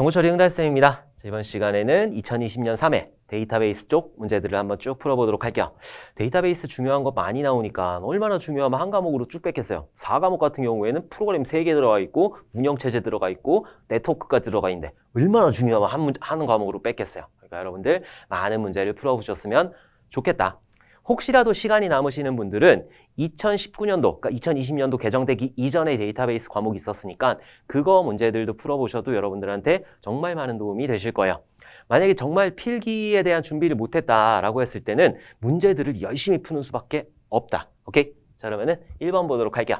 정보처리 응달쌤입니다. 이번 시간에는 2020년 3회 데이터베이스 쪽 문제들을 한번 쭉 풀어보도록 할게요. 데이터베이스 중요한 거 많이 나오니까 얼마나 중요하면 한 과목으로 쭉 뺐겠어요. 4과목 같은 경우에는 프로그램 3개 들어가 있고 운영체제 들어가 있고 네트워크가 들어가 있는데 얼마나 중요하면 한 과목으로 뺐겠어요. 그러니까 여러분들 많은 문제를 풀어보셨으면 좋겠다. 혹시라도 시간이 남으시는 분들은 2019년도, 그러니까 2020년도 개정되기 이전에 데이터베이스 과목이 있었으니까 그거 문제들도 풀어보셔도 여러분들한테 정말 많은 도움이 되실 거예요. 만약에 정말 필기에 대한 준비를 못했다라고 했을 때는 문제들을 열심히 푸는 수밖에 없다. 오케이? 자, 그러면은 1번 보도록 할게요.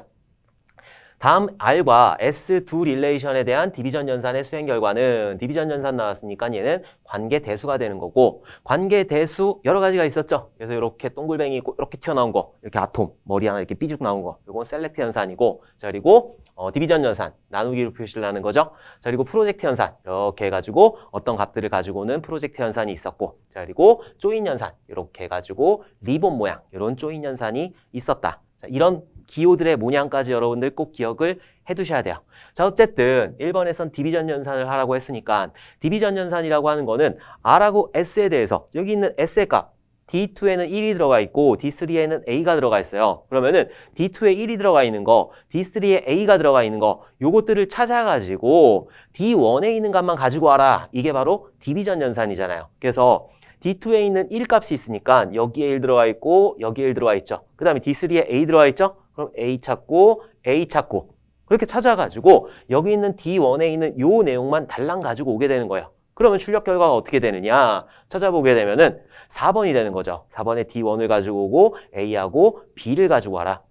다음 R과 S 두 릴레이션에 대한 디비전 연산의 수행 결과는 디비전 연산 나왔으니까 얘는 관계 대수가 되는 거고 관계 대수 여러 가지가 있었죠. 그래서 이렇게 동글뱅이 있고 이렇게 튀어나온 거 이렇게 아톰 머리 하나 이렇게 삐죽 나온 거 이건 셀렉트 연산이고 자 그리고 디비전 연산 나누기로 표시를 하는 거죠. 자 그리고 프로젝트 연산 이렇게 해가지고 어떤 값들을 가지고는 프로젝트 연산이 있었고 자 그리고 조인 연산 이렇게 해가지고 리본 모양 이런 조인 연산이 있었다. 자, 이런 기호들의 모양까지 여러분들 꼭 기억을 해두셔야 돼요. 자, 어쨌든 1번에선 디비전 연산을 하라고 했으니까 디비전 연산이라고 하는 거는 R하고 S에 대해서 여기 있는 S의 값 D2에는 1이 들어가 있고 D3에는 A가 들어가 있어요. 그러면은 D2에 1이 들어가 있는 거, D3에 A가 들어가 있는 거 요것들을 찾아가지고 D1에 있는 값만 가지고 와라. 이게 바로 디비전 연산이잖아요. 그래서 D2에 있는 1 값이 있으니까 여기에 1 들어가 있고 여기에 1 들어가 있죠. 그 다음에 D3에 A 들어가 있죠. 그럼 A 찾고 A 찾고 그렇게 찾아가지고 여기 있는 D1에 있는 요 내용만 달랑 가지고 오게 되는 거예요. 그러면 출력 결과가 어떻게 되느냐 찾아보게 되면은 4번이 되는 거죠. 4번에 D1을 가지고 오고 A하고 B를 가지고 와라.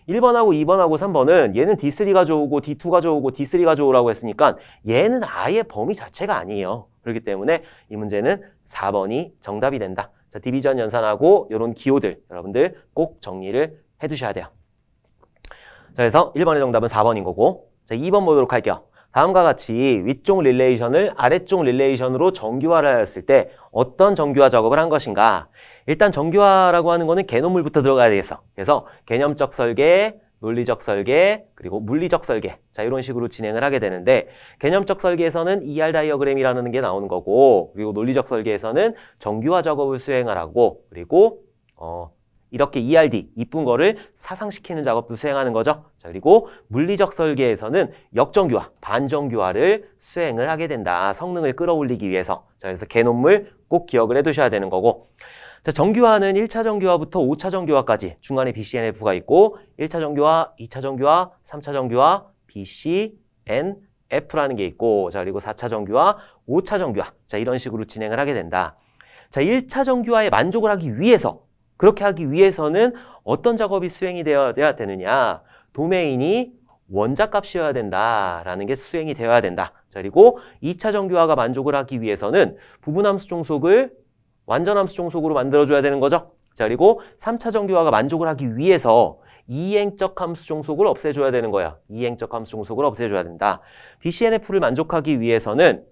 1번하고 2번하고 3번은 얘는 D3 가져오고 D2 가져오고 D3 가져오라고 했으니까 얘는 아예 범위 자체가 아니에요. 그렇기 때문에 이 문제는 4번이 정답이 된다. 자, 디비전 연산하고 이런 기호들 여러분들 꼭 정리를 해두셔야 돼요. 자, 그래서 1번의 정답은 4번인 거고 자, 2번 보도록 할게요. 다음과 같이 위쪽 릴레이션을 아래쪽 릴레이션으로 정규화를 하였을 때 어떤 정규화 작업을 한 것인가? 일단 정규화라고 하는 거는 개념물부터 들어가야 되겠어. 그래서 개념적 설계, 논리적 설계, 그리고 물리적 설계. 자, 이런 식으로 진행을 하게 되는데 개념적 설계에서는 ER 다이어그램이라는 게 나오는 거고 그리고 논리적 설계에서는 정규화 작업을 수행하라고 그리고 이렇게 ERD, 이쁜 거를 사상시키는 작업도 수행하는 거죠. 자, 그리고 물리적 설계에서는 역정규화, 반정규화를 수행을 하게 된다. 성능을 끌어올리기 위해서. 자, 그래서 개념물 꼭 기억을 해두셔야 되는 거고. 자, 정규화는 1차 정규화부터 5차 정규화까지 중간에 BCNF가 있고 1차 정규화, 2차 정규화, 3차 정규화, BCNF라는 게 있고 자, 그리고 4차 정규화, 5차 정규화. 자, 이런 식으로 진행을 하게 된다. 자, 1차 정규화에 만족을 하기 위해서 그렇게 하기 위해서는 어떤 작업이 수행이 되어야 되느냐. 도메인이 원자값이어야 된다라는 게 수행이 되어야 된다. 자, 그리고 2차 정규화가 만족을 하기 위해서는 부분함수 종속을 완전함수 종속으로 만들어줘야 되는 거죠. 자, 그리고 3차 정규화가 만족을 하기 위해서 이행적 함수 종속을 없애줘야 되는 거야. 이행적 함수 종속을 없애줘야 된다. BCNF를 만족하기 위해서는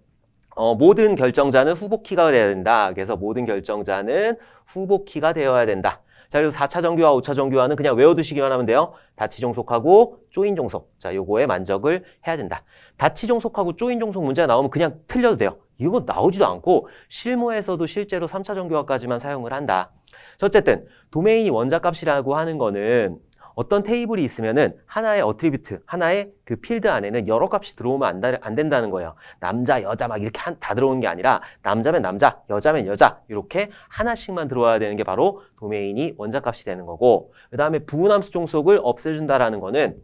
모든 결정자는 후보키가 되어야 된다. 그래서 모든 결정자는 후보키가 되어야 된다. 자, 그리고 4차 정규화, 5차 정규화는 그냥 외워두시기만 하면 돼요. 다치 종속하고 조인 종속. 자, 요거에 만족을 해야 된다. 다치 종속하고 조인 종속 문제가 나오면 그냥 틀려도 돼요. 이거 나오지도 않고 실무에서도 실제로 3차 정규화까지만 사용을 한다. 자, 어쨌든 도메인이 원자값이라고 하는 거는 어떤 테이블이 있으면은 하나의 어트리뷰트, 하나의 그 필드 안에는 여러 값이 들어오면 안 된다는 거예요. 남자, 여자 막 이렇게 다 들어오는 게 아니라 남자면 남자, 여자면 여자 이렇게 하나씩만 들어와야 되는 게 바로 도메인이 원자값이 되는 거고 그 다음에 부분함수 종속을 없애준다라는 거는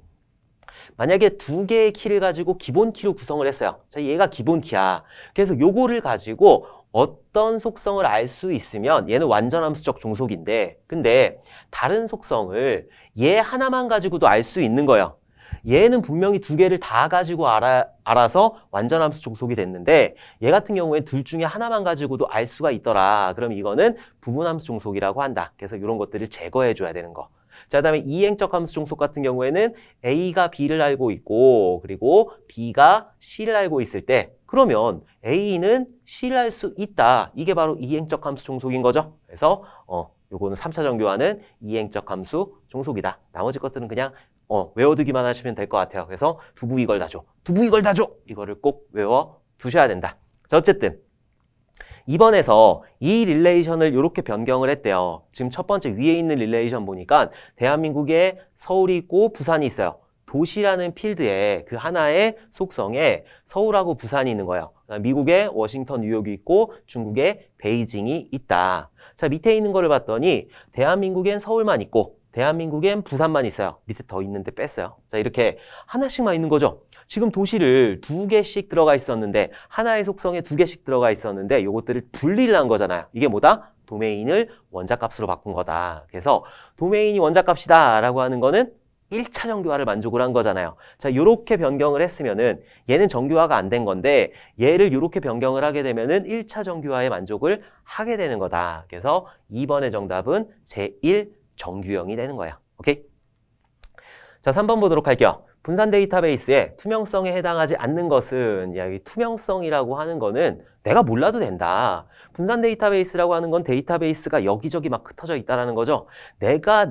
만약에 두 개의 키를 가지고 기본 키로 구성을 했어요. 자, 얘가 기본 키야. 그래서 요거를 가지고 어떤 속성을 알 수 있으면 얘는 완전함수적 종속인데 근데 다른 속성을 얘 하나만 가지고도 알 수 있는 거예요. 얘는 분명히 두 개를 다 가지고 알아서 완전함수 종속이 됐는데 얘 같은 경우에 둘 중에 하나만 가지고도 알 수가 있더라. 그럼 이거는 부분함수 종속이라고 한다. 그래서 이런 것들을 제거해 줘야 되는 거. 자, 그다음에 이행적 함수 종속 같은 경우에는 A가 B를 알고 있고 그리고 B가 C를 알고 있을 때 그러면 A는 C를 알 수 있다. 이게 바로 이행적 함수 종속인 거죠. 그래서 요거는 3차 정규화는 이행적 함수 종속이다. 나머지 것들은 그냥 외워두기만 하시면 될 것 같아요. 그래서 두부 이걸 다 줘. 두부 이걸 다 줘. 이거를 꼭 외워 두셔야 된다. 자, 어쨌든 2번에서 이 릴레이션을 이렇게 변경을 했대요. 지금 첫 번째 위에 있는 릴레이션 보니까 대한민국에 서울이 있고 부산이 있어요. 도시라는 필드에 그 하나의 속성에 서울하고 부산이 있는 거예요. 미국에 워싱턴, 뉴욕이 있고 중국에 베이징이 있다. 자, 밑에 있는 거를 봤더니 대한민국엔 서울만 있고 대한민국엔 부산만 있어요. 밑에 더 있는데 뺐어요. 자, 이렇게 하나씩만 있는 거죠. 지금 도시를 2개씩 들어가 있었는데 하나의 속성에 2개씩 들어가 있었는데 요것들을 분리를 한 거잖아요. 이게 뭐다? 도메인을 원자값으로 바꾼 거다. 그래서 도메인이 원자값이다 라고 하는 거는 1차 정규화를 만족을 한 거잖아요. 자, 요렇게 변경을 했으면은 얘는 정규화가 안 된 건데 얘를 요렇게 변경을 하게 되면은 1차 정규화에 만족을 하게 되는 거다. 그래서 2번의 정답은 제1 정규형이 되는 거야. 오케이? 자, 3번 보도록 할게요. 분산 데이터베이스의 투명성에 해당하지 않는 것은, 야, 이 투명성이라고 하는 거는 내가 몰라도 된다. 분산 데이터베이스라고 하는 건 데이터베이스가 여기저기 막 흩어져 있다라는 거죠. 내가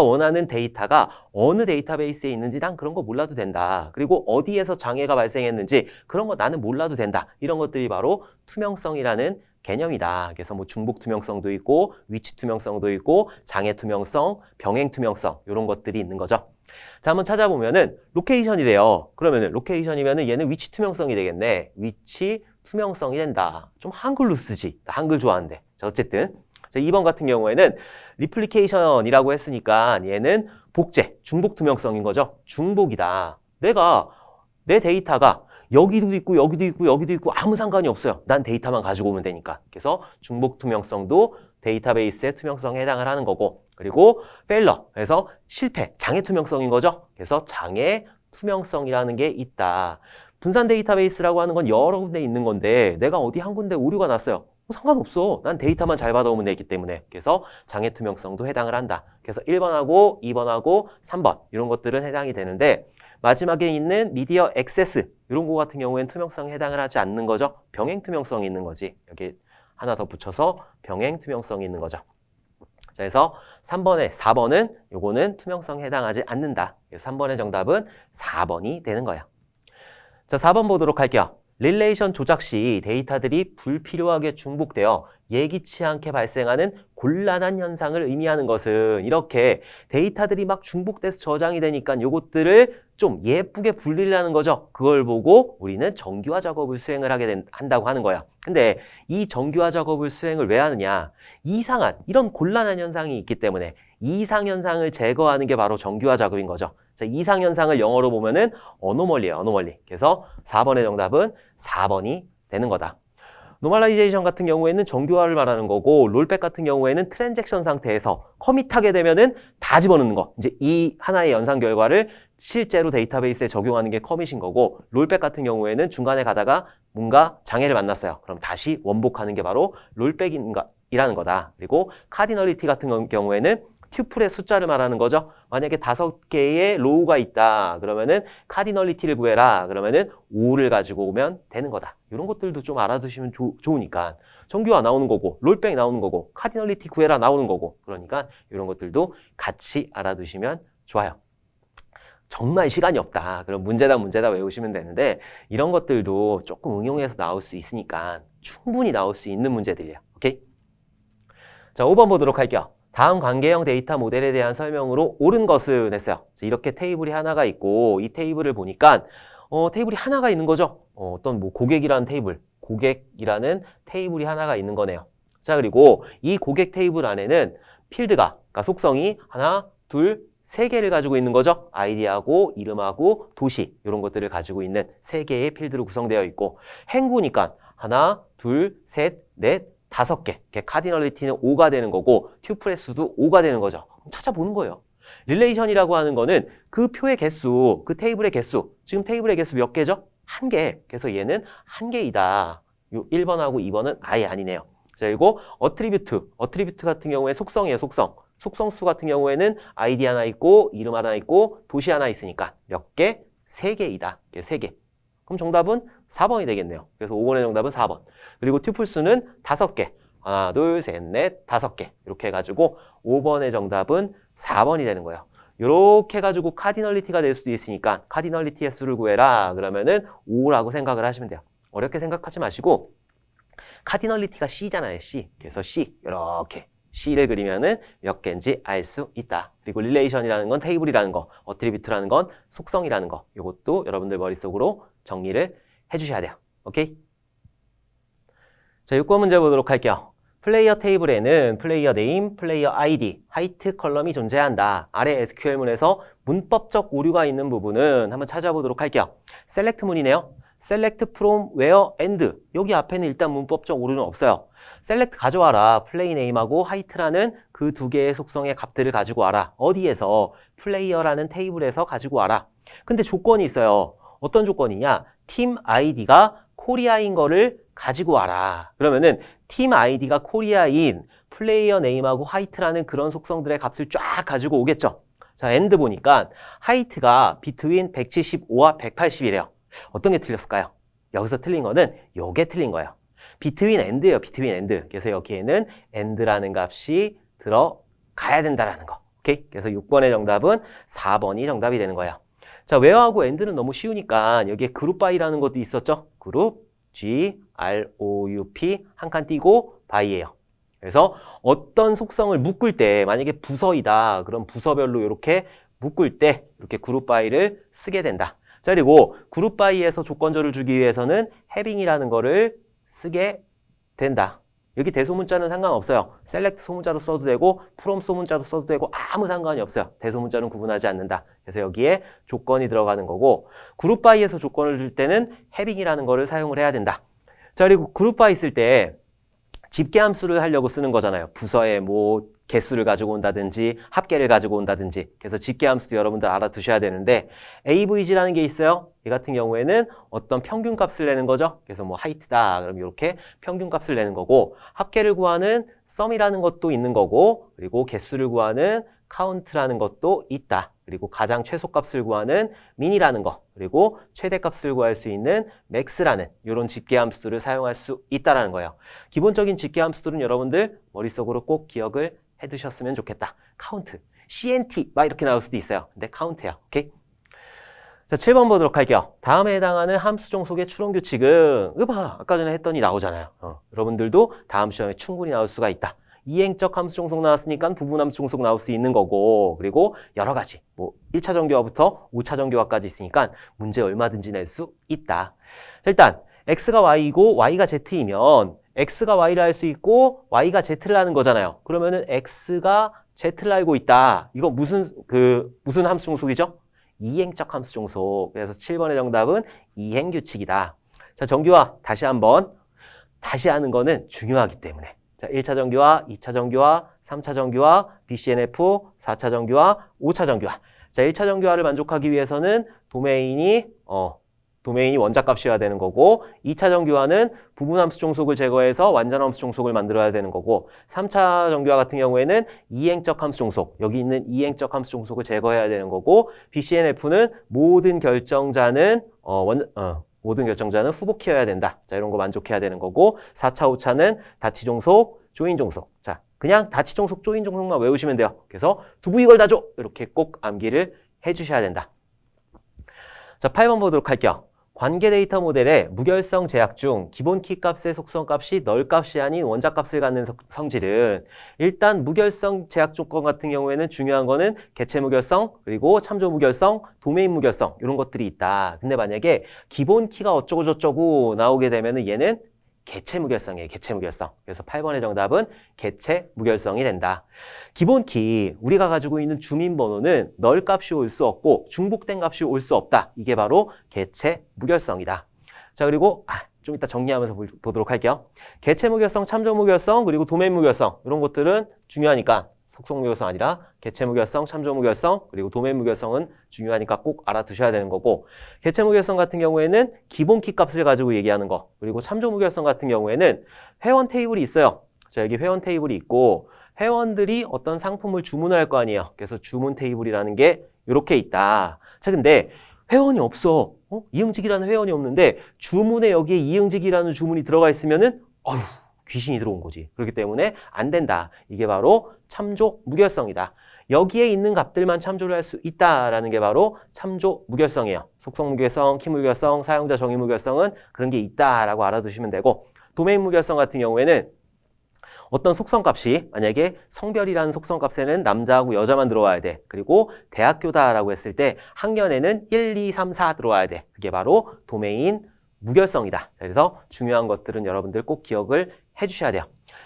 원하는 데이터가 어느 데이터베이스에 있는지 난 그런 거 몰라도 된다. 그리고 어디에서 장애가 발생했는지 그런 거 나는 몰라도 된다. 이런 것들이 바로 투명성이라는 개념이다. 그래서 뭐 중복 투명성도 있고 위치 투명성도 있고 장애 투명성, 병행 투명성 이런 것들이 있는 거죠. 자, 한번 찾아보면은 로케이션이래요. 그러면은 로케이션이면은 얘는 위치 투명성이 되겠네. 위치 투명성이 된다. 좀 한글로 쓰지. 나 한글 좋아하는데. 자, 어쨌든 자, 2번 같은 경우에는 리플리케이션이라고 했으니까 얘는 복제, 중복 투명성인 거죠. 중복이다. 내 데이터가 여기도 있고 여기도 있고 여기도 있고 아무 상관이 없어요. 난 데이터만 가지고 오면 되니까. 그래서 중복 투명성도 데이터베이스의 투명성에 해당을 하는 거고, 그리고 페일러, 그래서 실패, 장애 투명성인 거죠. 그래서 장애 투명성이라는 게 있다. 분산 데이터베이스라고 하는 건 여러 군데 있는 건데 내가 어디 한 군데 오류가 났어요. 상관없어. 난 데이터만 잘 받아오면 되기 때문에. 그래서 장애 투명성도 해당을 한다. 그래서 1번하고 2번하고 3번 이런 것들은 해당이 되는데 마지막에 있는 미디어 액세스 이런 거 같은 경우에는 투명성에 해당을 하지 않는 거죠. 병행 투명성이 있는 거지. 여기 하나 더 붙여서 병행 투명성이 있는 거죠. 자, 그래서 3번에 4번은 요거는 투명성에 해당하지 않는다. 그래서 3번의 정답은 4번이 되는 거예요. 자, 4번 보도록 할게요. 릴레이션 조작 시 데이터들이 불필요하게 중복되어 예기치 않게 발생하는 곤란한 현상을 의미하는 것은 이렇게 데이터들이 막 중복돼서 저장이 되니까 요것들을 좀 예쁘게 분리를 하는 거죠. 그걸 보고 우리는 정규화 작업을 수행을 한다고 하는 거야. 근데 이 정규화 작업을 수행을 왜 하느냐? 이상한 이런 곤란한 현상이 있기 때문에 이상 현상을 제거하는 게 바로 정규화 작업인 거죠. 자, 이상 현상을 영어로 보면은 어노멀리예요. 어노멀리. 그래서 4번의 정답은 4번이 되는 거다. 노멀라이제이션 같은 경우에는 정규화를 말하는 거고 롤백 같은 경우에는 트랜잭션 상태에서 커밋하게 되면은 다 집어넣는 거. 이제 이 하나의 연산 결과를 실제로 데이터베이스에 적용하는 게 커밋인 거고 롤백 같은 경우에는 중간에 가다가 뭔가 장애를 만났어요. 그럼 다시 원복하는 게 바로 롤백이라는 거다. 그리고 카디널리티 같은 경우에는 튜플의 숫자를 말하는 거죠. 만약에 5개의 로우가 있다. 그러면은 카디널리티를 구해라. 그러면은 5를 가지고 오면 되는 거다. 이런 것들도 좀 알아두시면 좋으니까. 정규화 나오는 거고, 롤백 나오는 거고, 카디널리티 구해라 나오는 거고. 그러니까 이런 것들도 같이 알아두시면 좋아요. 정말 시간이 없다. 그럼 문제다 외우시면 되는데 이런 것들도 조금 응용해서 나올 수 있으니까 충분히 나올 수 있는 문제들이에요. 오케이? 자, 5번 보도록 할게요. 다음 관계형 데이터 모델에 대한 설명으로 옳은 것은 했어요. 이렇게 테이블이 하나가 있고 이 테이블을 보니까 테이블이 하나가 있는 거죠. 어떤 뭐 고객이라는 테이블이 하나가 있는 거네요. 자, 그리고 이 고객 테이블 안에는 필드가, 그러니까 속성이 하나, 둘, 3개를 가지고 있는 거죠. 아이디하고 이름하고 도시 이런 것들을 가지고 있는 3개의 필드로 구성되어 있고 행구니까 하나, 둘, 셋, 넷, 5개. 카디널리티는 5가 되는 거고 튜플의 수도 5가 되는 거죠. 찾아보는 거예요. 릴레이션이라고 하는 거는 그 표의 개수, 그 테이블의 개수. 지금 테이블의 개수 몇 개죠? 1개. 그래서 얘는 1개이다. 요 1번하고 2번은 아예 아니네요. 자, 그리고 어트리뷰트 같은 경우에 속성이에요. 속성수 같은 경우에는 아이디 하나 있고 이름 하나 있고 도시 하나 있으니까 몇 개? 3개이다. 3개. 그럼 정답은 4번이 되겠네요. 그래서 5번의 정답은 4번. 그리고 튜플 수는 5개. 하나, 둘, 셋, 넷, 5개. 이렇게 해가지고 5번의 정답은 4번이 되는 거예요. 이렇게 해가지고 카디널리티가 될 수도 있으니까 카디널리티의 수를 구해라. 그러면은 5라고 생각을 하시면 돼요. 어렵게 생각하지 마시고 카디널리티가 C잖아요. C. 그래서 C 이렇게 C를 그리면은 몇 개인지 알 수 있다. 그리고 릴레이션이라는 건 테이블이라는 거, 어트리뷰트라는 건 속성이라는 거. 이것도 여러분들 머릿속으로 정리를 해주셔야 돼요. 오케이? 자, 6번 문제 보도록 할게요. 플레이어 테이블에는 플레이어 네임, 플레이어 아이디, 하이트 컬럼이 존재한다. 아래 SQL문에서 문법적 오류가 있는 부분은 한번 찾아보도록 할게요. 셀렉트 문이네요. 셀렉트 from where and 여기 앞에는 일단 문법적 오류는 없어요. 셀렉트 가져와라. 플레이 네임하고 하이트라는 그 두 개의 속성의 값들을 가지고 와라. 어디에서? 플레이어라는 테이블에서 가지고 와라. 근데 조건이 있어요. 어떤 조건이냐? 팀 아이디가 코리아인 거를 가지고 와라. 그러면은 팀 아이디가 코리아인 플레이어 네임하고 하이트라는 그런 속성들의 값을 쫙 가지고 오겠죠. 자, 엔드 보니까 하이트가 between 175와 180이래요. 어떤 게 틀렸을까요? 여기서 틀린 거는 요게 틀린 거예요. between and예요. between and. 그래서 여기에는 and라는 값이 들어가야 된다라는 거. 오케이? 그래서 6번의 정답은 4번이 정답이 되는 거예요. 자, where하고 and는 너무 쉬우니까 여기에 group by라는 것도 있었죠? group G-R-O-U-P 한 칸 띄고 by예요. 그래서 어떤 속성을 묶을 때 만약에 부서이다. 그럼 부서별로 이렇게 묶을 때 이렇게 group by를 쓰게 된다. 자, 그리고 group by에서 조건절을 주기 위해서는 having이라는 거를 쓰게 된다. 여기 대소문자는 상관없어요. select 소문자로 써도 되고 from 소문자로 써도 되고 아무 상관이 없어요. 대소문자는 구분하지 않는다. 그래서 여기에 조건이 들어가는 거고 group by에서 조건을 줄 때는 having이라는 거를 사용을 해야 된다. 자, 그리고 group by 쓸 때 집계함수를 하려고 쓰는 거잖아요. 부서에 뭐 개수를 가지고 온다든지 합계를 가지고 온다든지. 그래서 집계함수도 여러분들 알아두셔야 되는데 AVG라는 게 있어요. 이 같은 경우에는 어떤 평균값을 내는 거죠. 그래서 뭐 하이트다. 그럼 이렇게 평균값을 내는 거고 합계를 구하는 sum이라는 것도 있는 거고 그리고 개수를 구하는 count라는 것도 있다. 그리고 가장 최소값을 구하는 min이라는 거 그리고 최대값을 구할 수 있는 max라는 이런 집계함수들을 사용할 수 있다는 거예요. 기본적인 집계함수들은 여러분들 머릿속으로 꼭 기억을 해두셨으면 좋겠다. count, CNT 막 이렇게 나올 수도 있어요. 근데 count예요. 오케이? 자, 7번 보도록 할게요. 다음에 해당하는 함수 종속의 추론 규칙은 아까 전에 했더니 나오잖아요. 여러분들도 다음 시험에 충분히 나올 수가 있다. 이행적 함수 종속 나왔으니까 부분 함수 종속 나올 수 있는 거고 그리고 여러 가지 뭐 1차 정규화부터 5차 정규화까지 있으니까 문제 얼마든지 낼 수 있다. 자, 일단 x가 y이고 y가 z이면 x가 y를 알 수 있고 y가 z를 아는 거잖아요. 그러면은 x가 z를 알고 있다. 이거 무슨 함수 종속이죠? 이행적 함수 종속. 그래서 7번의 정답은 이행 규칙이다. 자, 정규화 다시 한번 다시 하는 거는 중요하기 때문에. 자, 1차 정규화, 2차 정규화, 3차 정규화, BCNF, 4차 정규화, 5차 정규화. 자, 1차 정규화를 만족하기 위해서는 도메인이 원자값이어야 되는 거고 2차 정규화는 부분함수 종속을 제거해서 완전함수 종속을 만들어야 되는 거고 3차 정규화 같은 경우에는 이행적 함수 종속, 여기 있는 이행적 함수 종속을 제거해야 되는 거고 BCNF는 모든 결정자는 후보키여야 된다. 자, 이런 거 만족해야 되는 거고 4차, 5차는 다치 종속, 조인 종속. 자, 그냥 다치 종속, 조인 종속만 외우시면 돼요. 그래서 두부 이걸 다 줘! 이렇게 꼭 암기를 해주셔야 된다. 자, 8번 보도록 할게요. 관계 데이터 모델의 무결성 제약 중 기본 키 값의 속성 값이 널 값이 아닌 원자 값을 갖는 성질은 일단 무결성 제약 조건 같은 경우에는 중요한 거는 개체 무결성, 그리고 참조 무결성, 도메인 무결성 이런 것들이 있다. 근데 만약에 기본 키가 어쩌고 저쩌고 나오게 되면은 얘는 개체 무결성이에요. 개체 무결성. 그래서 8번의 정답은 개체 무결성이 된다. 기본 키, 우리가 가지고 있는 주민번호는 널 값이 올 수 없고 중복된 값이 올 수 없다. 이게 바로 개체 무결성이다. 자, 그리고 좀 이따 정리하면서 보도록 할게요. 개체 무결성, 참조 무결성, 그리고 도메인 무결성 이런 것들은 중요하니까 속성 무결성 아니라 개체 무결성, 참조 무결성, 그리고 도메인 무결성은 중요하니까 꼭 알아두셔야 되는 거고 개체 무결성 같은 경우에는 기본 키 값을 가지고 얘기하는 거 그리고 참조 무결성 같은 경우에는 회원 테이블이 있어요. 자, 여기 회원 테이블이 있고 회원들이 어떤 상품을 주문을 할 거 아니에요. 그래서 주문 테이블이라는 게 이렇게 있다. 자, 근데 회원이 없어. 이응직이라는 회원이 없는데 주문에 여기에 이응직이라는 주문이 들어가 있으면은 귀신이 들어온 거지. 그렇기 때문에 안 된다. 이게 바로 참조 무결성이다. 여기에 있는 값들만 참조를 할 수 있다라는 게 바로 참조 무결성이에요. 속성 무결성, 키 무결성, 사용자 정의 무결성은 그런 게 있다라고 알아두시면 되고, 도메인 무결성 같은 경우에는 어떤 속성값이 만약에 성별이라는 속성값에는 남자하고 여자만 들어와야 돼. 그리고 대학교다라고 했을 때 학년에는 1, 2, 3, 4 들어와야 돼. 그게 바로 도메인 무결성이다. 그래서 중요한 것들은 여러분들 꼭 기억을 해주셔야 돼요.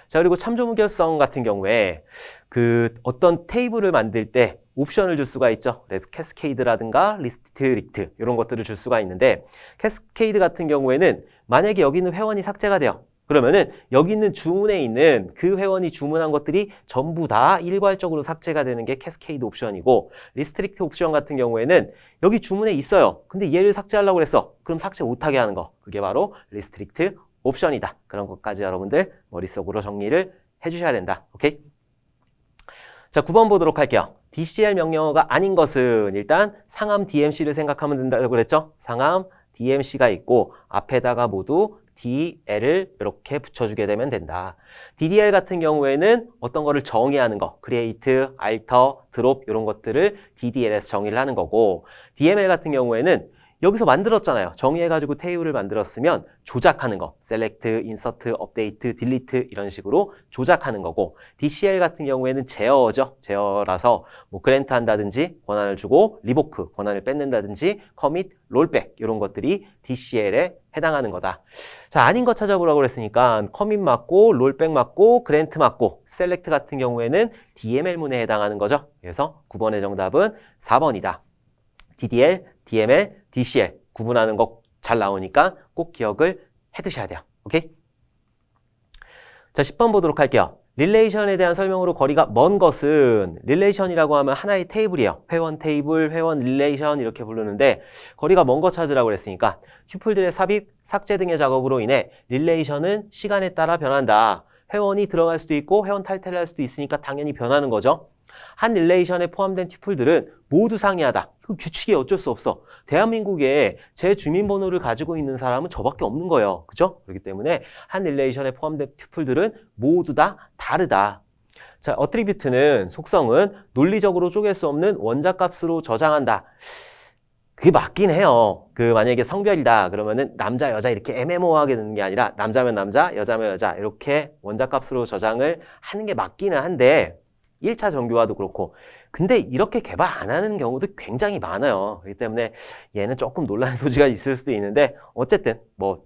자, 그리고 참조 무결성 같은 경우에 그 어떤 테이블을 만들 때 옵션을 줄 수가 있죠. 그래서 캐스케이드라든가 리스트릭트 이런 것들을 줄 수가 있는데, 캐스케이드 같은 경우에는 만약에 여기 있는 회원이 삭제가 돼요. 그러면은 여기 있는 주문에 있는 그 회원이 주문한 것들이 전부 다 일괄적으로 삭제가 되는 게 캐스케이드 옵션이고, 리스트릭트 옵션 같은 경우에는 여기 주문에 있어요. 근데 얘를 삭제하려고 그랬어. 그럼 삭제 못하게 하는 거. 그게 바로 리스트릭트 옵션이다. 그런 것까지 여러분들 머릿속으로 정리를 해주셔야 된다. 오케이? 자, 9번 보도록 할게요. DCL 명령어가 아닌 것은 일단 상함 DMC를 생각하면 된다고 그랬죠? 상함 DMC가 있고 앞에다가 모두 DL을 이렇게 붙여주게 되면 된다. DDL 같은 경우에는 어떤 거를 정의하는 거, create, alter, drop 이런 것들을 DDL에서 정의를 하는 거고, DML 같은 경우에는 여기서 만들었잖아요. 정의해가지고 테이블을 만들었으면 조작하는 거, select, insert, update, delete 이런 식으로 조작하는 거고, DCL 같은 경우에는 제어죠. 제어라서 뭐 grant 한다든지 권한을 주고 revoke, 권한을 뺏는다든지 commit, rollback 이런 것들이 DCL에 해당하는 거다. 자, 아닌 거 찾아보라고 그랬으니까 commit 맞고 rollback 맞고 grant 맞고 select 같은 경우에는 DML문에 해당하는 거죠. 그래서 9번의 정답은 4번이다. DDL, DML, DCL 구분하는 거 잘 나오니까 꼭 기억을 해두셔야 돼요. 오케이? 자, 10번 보도록 할게요. 릴레이션에 대한 설명으로 거리가 먼 것은, 릴레이션이라고 하면 하나의 테이블이에요. 회원 테이블, 회원 릴레이션 이렇게 부르는데, 거리가 먼 거 찾으라고 그랬으니까 튜플들의 삽입, 삭제 등의 작업으로 인해 릴레이션은 시간에 따라 변한다. 회원이 들어갈 수도 있고 회원 탈퇴를 할 수도 있으니까 당연히 변하는 거죠. 한 릴레이션에 포함된 튜플들은 모두 상이하다. 그 규칙이 어쩔 수 없어. 대한민국에 제 주민번호를 가지고 있는 사람은 저밖에 없는 거예요. 그죠? 그렇기 때문에 한 릴레이션에 포함된 튜플들은 모두 다 다르다. 자, 어트리뷰트는 속성은 논리적으로 쪼갤 수 없는 원자값으로 저장한다. 그게 맞긴 해요. 그 만약에 성별이다 그러면은 남자 여자 이렇게 애매모호하게 되는 게 아니라 남자면 남자, 여자면 여자 이렇게 원자값으로 저장을 하는 게 맞기는 한데, 1차 정규화도 그렇고, 근데 이렇게 개발 안 하는 경우도 굉장히 많아요. 그렇기 때문에 얘는 조금 논란의 소지가 있을 수도 있는데, 어쨌든 뭐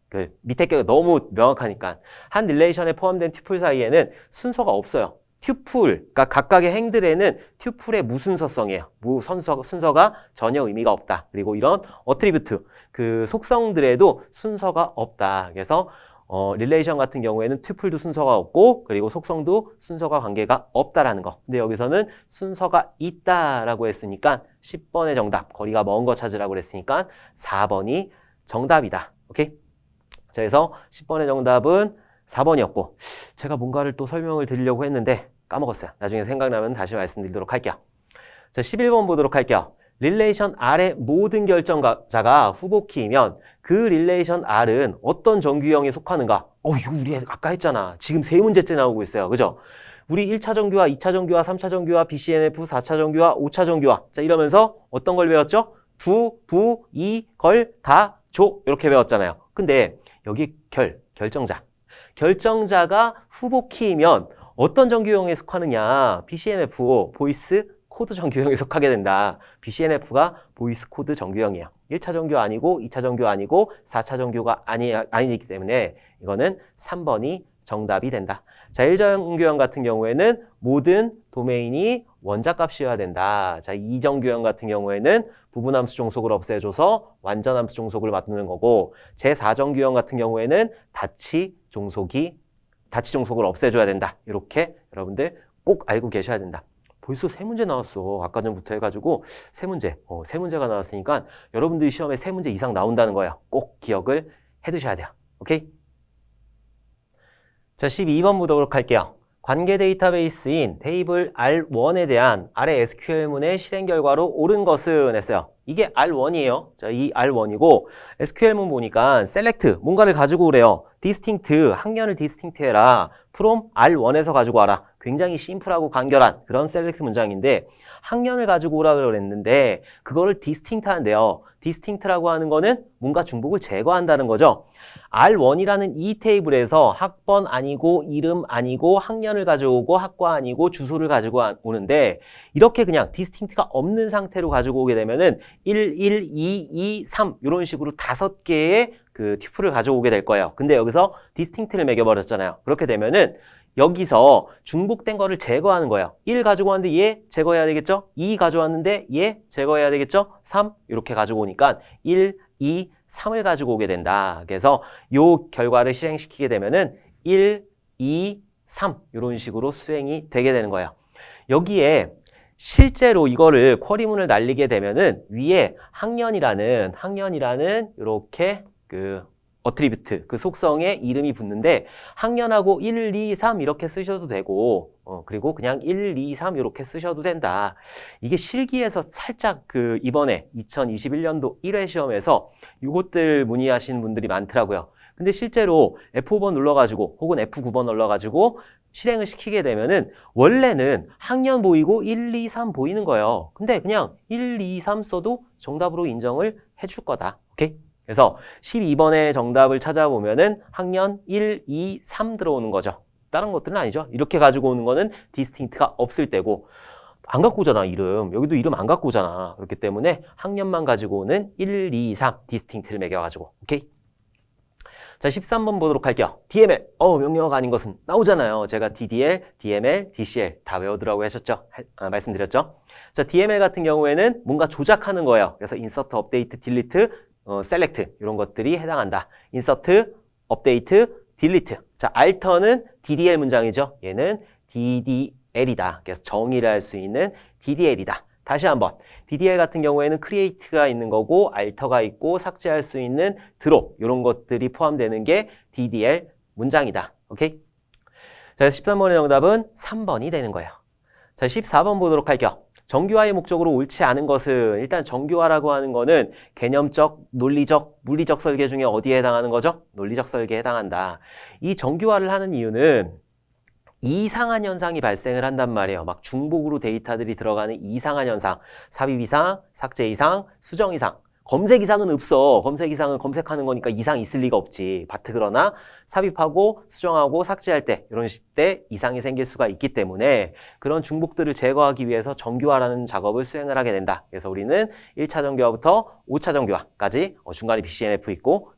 그 밑에 게 너무 명확하니까 한 릴레이션에 포함된 튜플 사이에는 순서가 없어요. 튜플, 그러니까 각각의 행들에는 튜플의 무순서성이에요. 순서가 전혀 의미가 없다. 그리고 이런 어트리뷰트, 그 속성들에도 순서가 없다. 그래서 릴레이션 같은 경우에는 튜플도 순서가 없고, 그리고 속성도 순서가 관계가 없다라는 거. 근데 여기서는 순서가 있다라고 했으니까 10번의 정답, 거리가 먼 거 찾으라고 그랬으니까 4번이 정답이다. 오케이? 자, 그래서 10번의 정답은 4번이었고, 제가 뭔가를 또 설명을 드리려고 했는데 까먹었어요. 나중에 생각나면 다시 말씀드리도록 할게요. 자, 11번 보도록 할게요. 릴레이션 R의 모든 결정자가 후보키이면 그 릴레이션 R은 어떤 정규형에 속하는가? 이거 우리 아까 했잖아. 지금 세 문제째 나오고 있어요. 그죠? 우리 1차 정규화, 2차 정규화, 3차 정규화, BCNF, 4차 정규화, 5차 정규화. 자, 이러면서 어떤 걸 배웠죠? 두, 부, 이, 걸, 다, 조 이렇게 배웠잖아요. 근데 여기 결정자가 후보키이면 어떤 정규형에 속하느냐? BCNF, 보이스 코드 정규형에 속하게 된다. BCNF가 보이스 코드 정규형이에요. 1차 정규 아니고 2차 정규 아니고 4차 정규가 아니기 때문에 이거는 3번이 정답이 된다. 자, 1정규형 같은 경우에는 모든 도메인이 원자값이어야 된다. 자, 2정규형 같은 경우에는 부분함수 종속을 없애줘서 완전함수 종속을 만드는 거고, 제4정규형 같은 경우에는 다치 종속을 없애줘야 된다. 이렇게 여러분들 꼭 알고 계셔야 된다. 벌써 세 문제 나왔어. 아까 전부터 해가지고 세 문제가 나왔으니까 여러분들이 시험에 세 문제 이상 나온다는 거예요. 꼭 기억을 해두셔야 돼요. 오케이? 자, 12번 보도록 할게요. 관계 데이터베이스인 테이블 R1에 대한 아래 SQL문의 실행 결과로 옳은 것은 했어요. 이게 R1이에요. 자, 이 R1이고 SQL문 보니까 select, 뭔가를 가지고 오래요. distinct, 학년을 distinct 해라. from R1에서 가지고 와라. 굉장히 심플하고 간결한 그런 셀렉트 문장인데 학년을 가지고 오라고 그랬는데 그거를 디스팅트 한대요. 디스팅트라고 하는 거는 뭔가 중복을 제거한다는 거죠. R1이라는 이 테이블에서 학번 아니고 이름 아니고 학년을 가져오고 학과 아니고 주소를 가지고 오는데 이렇게 그냥 디스팅트가 없는 상태로 가지고 오게 되면은 1, 1, 2, 2, 3 이런 식으로 5개의 그 튜플을 가져오게 될 거예요. 근데 여기서 디스팅트를 매겨버렸잖아요. 그렇게 되면은 여기서 중복된 거를 제거하는 거예요. 1 가지고 왔는데 얘 제거해야 되겠죠? 2 가져왔는데 얘 제거해야 되겠죠? 3 이렇게 가지고 오니까 1, 2, 3을 가지고 오게 된다. 그래서 요 결과를 실행시키게 되면은 1, 2, 3 이런 식으로 수행이 되게 되는 거예요. 여기에 실제로 이거를 쿼리문을 날리게 되면은 위에 학년이라는 이렇게 그 어트리뷰트, 그 속성에 이름이 붙는데 학년하고 1, 2, 3 이렇게 쓰셔도 되고 그리고 그냥 1, 2, 3 이렇게 쓰셔도 된다. 이게 실기에서 살짝 그 이번에 2021년도 1회 시험에서 이것들 문의하시는 분들이 많더라고요. 근데 실제로 F5번 눌러가지고 혹은 F9번 눌러가지고 실행을 시키게 되면은 원래는 학년 보이고 1, 2, 3 보이는 거예요. 근데 그냥 1, 2, 3 써도 정답으로 인정을 해줄 거다. 오케이? 그래서 12번의 정답을 찾아보면은 학년 1, 2, 3 들어오는 거죠. 다른 것들은 아니죠. 이렇게 가지고 오는 거는 디스팅트가 없을 때고 안 갖고 오잖아, 이름. 여기도 이름 안 갖고 오잖아. 그렇기 때문에 학년만 가지고 오는 1, 2, 3 디스팅트를 매겨가지고. 오케이? 자, 13번 보도록 할게요. DML. 명령어가 아닌 것은 나오잖아요. 제가 DDL, DML, DCL 다 외우더라고 하셨죠? 말씀드렸죠? 자, DML 같은 경우에는 뭔가 조작하는 거예요. 그래서 insert, update, delete, select 이런 것들이 해당한다. insert, update, delete. 자, alter는 DDL 문장이죠. 얘는 DDL이다. 그래서 정의를 할 수 있는 DDL이다. 다시 한번 DDL 같은 경우에는 create가 있는 거고 alter가 있고 삭제할 수 있는 drop 이런 것들이 포함되는 게 DDL 문장이다. 오케이? 자, 13번의 정답은 3번이 되는 거예요. 자, 14번 보도록 할게요. 정규화의 목적으로 옳지 않은 것은 일단 정규화라고 하는 거는 개념적, 논리적, 물리적 설계 중에 어디에 해당하는 거죠? 논리적 설계에 해당한다. 이 정규화를 하는 이유는 이상한 현상이 발생을 한단 말이에요. 막 중복으로 데이터들이 들어가는 이상한 현상, 삽입 이상, 삭제 이상, 수정 이상. 검색 이상은 없어. 검색 이상은 검색하는 거니까 이상 있을 리가 없지. 그러나 삽입하고 수정하고 삭제할 때 이런 때 이상이 생길 수가 있기 때문에 그런 중복들을 제거하기 위해서 정규화라는 작업을 수행을 하게 된다. 그래서 우리는 1차 정규화부터 5차 정규화까지 중간에 BCNF 있고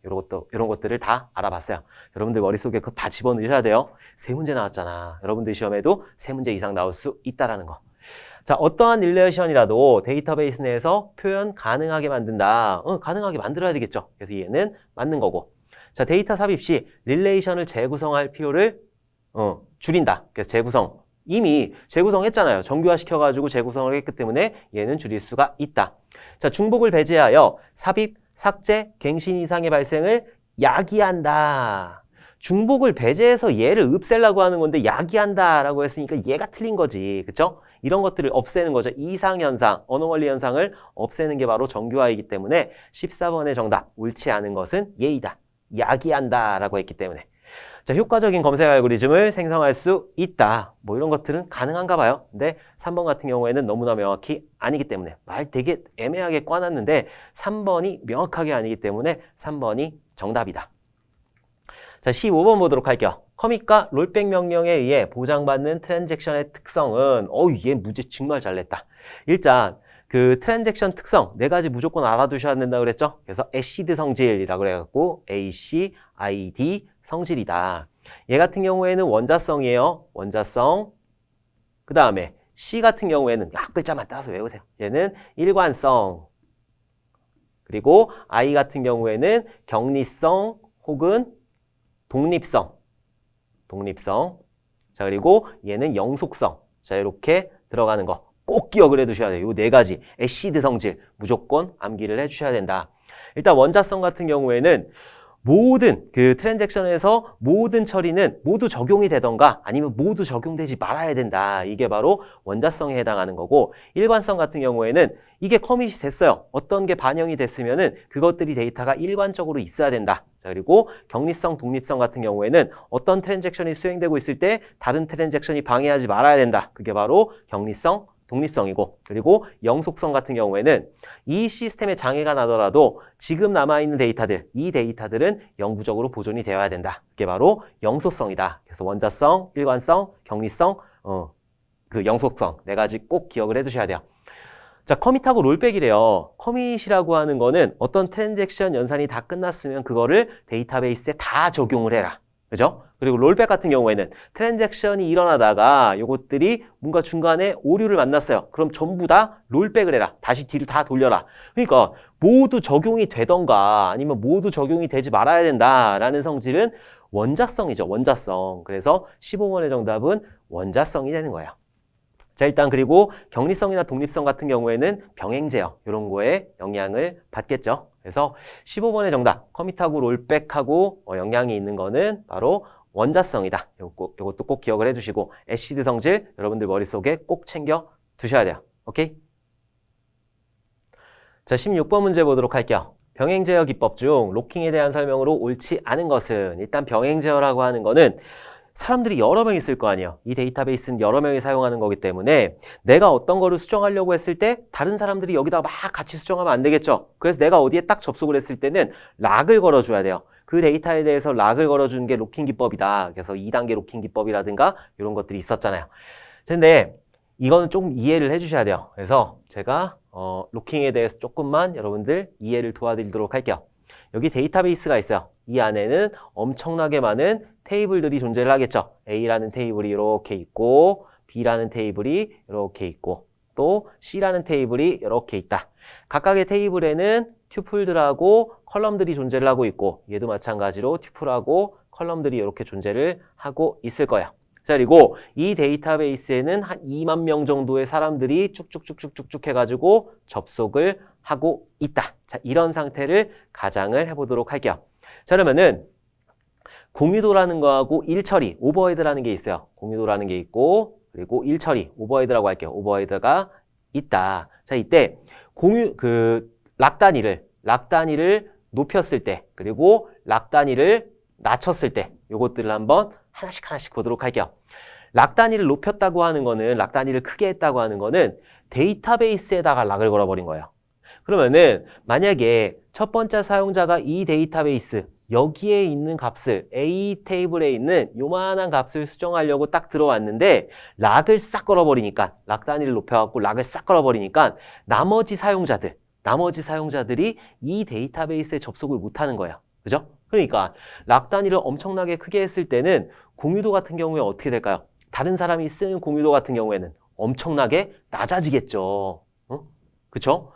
이런 것들을 다 알아봤어요. 여러분들 머릿속에 그거 다 집어넣으셔야 돼요. 3문제 나왔잖아. 여러분들 시험에도 3문제 이상 나올 수 있다라는 거. 자, 어떠한 릴레이션이라도 데이터베이스 내에서 표현 가능하게 만든다. 가능하게 만들어야 되겠죠. 그래서 얘는 맞는 거고. 자, 데이터 삽입 시 릴레이션을 재구성할 필요를 줄인다. 그래서 재구성. 이미 재구성했잖아요. 정규화 시켜가지고 재구성을 했기 때문에 얘는 줄일 수가 있다. 자, 중복을 배제하여 삽입, 삭제, 갱신 이상의 발생을 야기한다. 중복을 배제해서 얘를 없애려고 하는 건데 야기한다라고 했으니까 얘가 틀린 거지. 그쵸? 이런 것들을 없애는 거죠. 이상현상, 언어원리 현상을 없애는 게 바로 정규화이기 때문에 14번의 정답, 옳지 않은 것은 예이다. 야기한다라고 했기 때문에. 자, 효과적인 검색 알고리즘을 생성할 수 있다. 뭐 이런 것들은 가능한가 봐요. 근데 3번 같은 경우에는 너무나 명확히 아니기 때문에 말 되게 애매하게 꽈놨는데 3번이 명확하게 아니기 때문에 3번이 정답이다. 자, 15번 보도록 할게요. 커밋과 롤백 명령에 의해 보장받는 트랜잭션의 특성은 얘 문제 정말 잘 냈다. 일단 그 트랜잭션 특성 4가지 무조건 알아두셔야 된다고 그랬죠? 그래서 ACID 성질이라고 그래갖고 ACID 성질이다. 얘 같은 경우에는 원자성이에요. 원자성. 그 다음에 C 같은 경우에는 글자만 따서 외우세요. 얘는 일관성. 그리고 I 같은 경우에는 격리성 혹은 독립성. 자, 그리고 얘는 영속성. 자, 이렇게 들어가는 거 꼭 기억을 해두셔야 돼요. 요 4가지 애시드 성질 무조건 암기를 해주셔야 된다. 일단 원자성 같은 경우에는 모든 그 트랜잭션에서 모든 처리는 모두 적용이 되던가 아니면 모두 적용되지 말아야 된다. 이게 바로 원자성에 해당하는 거고, 일관성 같은 경우에는 이게 커밋이 됐어요. 어떤 게 반영이 됐으면은 그것들이 데이터가 일관적으로 있어야 된다. 자, 그리고 격리성, 독립성 같은 경우에는 어떤 트랜잭션이 수행되고 있을 때 다른 트랜잭션이 방해하지 말아야 된다. 그게 바로 격리성, 독립성이고, 그리고 영속성 같은 경우에는 이 시스템에 장애가 나더라도 지금 남아있는 데이터들, 이 데이터들은 영구적으로 보존이 되어야 된다. 그게 바로 영속성이다. 그래서 원자성, 일관성, 격리성, 그 영속성 네 가지 꼭 기억을 해두셔야 돼요. 자, 커밋하고 롤백이래요. 커밋이라고 하는 거는 어떤 트랜잭션 연산이 다 끝났으면 그거를 데이터베이스에 다 적용을 해라. 그죠? 그리고 롤백 같은 경우에는 트랜잭션이 일어나다가 요것들이 뭔가 중간에 오류를 만났어요. 그럼 전부 다 롤백을 해라. 다시 뒤로 다 돌려라. 그러니까 모두 적용이 되던가 아니면 모두 적용이 되지 말아야 된다라는 성질은 원자성이죠. 원자성. 그래서 15번의 정답은 원자성이 되는 거예요. 자, 일단 그리고 격리성이나 독립성 같은 경우에는 병행 제어 이런 거에 영향을 받겠죠. 그래서 15번의 정답 커밋하고 롤백하고 영향이 있는 거는 바로 원자성이다. 요것도 꼭 기억을 해주시고 애시드 성질 여러분들 머릿속에 꼭 챙겨 두셔야 돼요. 오케이? 자, 16번 문제 보도록 할게요. 병행 제어 기법 중 로킹에 대한 설명으로 옳지 않은 것은, 일단 병행 제어라고 하는 거는 사람들이 여러 명 있을 거 아니에요. 이 데이터베이스는 여러 명이 사용하는 거기 때문에 내가 어떤 거를 수정하려고 했을 때 다른 사람들이 여기다가 막 같이 수정하면 안 되겠죠. 그래서 내가 어디에 딱 접속을 했을 때는 락을 걸어줘야 돼요. 그 데이터에 대해서 락을 걸어주는 게 로킹 기법이다. 그래서 2단계 로킹 기법이라든가 이런 것들이 있었잖아요. 근데 이거는 조금 이해를 해주셔야 돼요. 그래서 제가 로킹에 대해서 조금만 여러분들 이해를 도와드리도록 할게요. 여기 데이터베이스가 있어요. 이 안에는 엄청나게 많은 테이블들이 존재를 하겠죠. A라는 테이블이 이렇게 있고 B라는 테이블이 이렇게 있고 또 C라는 테이블이 이렇게 있다. 각각의 테이블에는 튜플들하고 컬럼들이 존재를 하고 있고 얘도 마찬가지로 튜플하고 컬럼들이 이렇게 존재를 하고 있을 거예요. 자, 그리고 이 데이터베이스에는 한 2만 명 정도의 사람들이 쭉쭉쭉쭉쭉 해가지고 접속을 하고 있다. 자, 이런 상태를 가정을 해보도록 할게요. 자, 그러면은 공유도라는 거하고 일처리, 오버헤드라는 게 있어요. 공유도라는 게 있고 그리고 일처리, 오버헤드라고 할게요. 오버헤드가 있다. 자, 이때 락 단위를 높였을 때 그리고 락 단위를 낮췄을 때 요것들을 한번 하나씩 보도록 할게요. 락 단위를 높였다고 하는 거는, 락 단위를 크게 했다고 하는 거는 데이터베이스에다가 락을 걸어버린 거예요. 그러면은 만약에 첫 번째 사용자가 이 데이터베이스 여기에 있는 값을 A 테이블에 있는 요만한 값을 수정하려고 딱 들어왔는데 락을 싹 걸어버리니까, 락 단위를 높여갖고 락을 싹 걸어버리니까 나머지 사용자들이 이 데이터베이스에 접속을 못하는 거예요. 그죠? 그러니까 락 단위를 엄청나게 크게 했을 때는 공유도 같은 경우에 어떻게 될까요? 다른 사람이 쓰는 공유도 같은 경우에는 엄청나게 낮아지겠죠. 그쵸?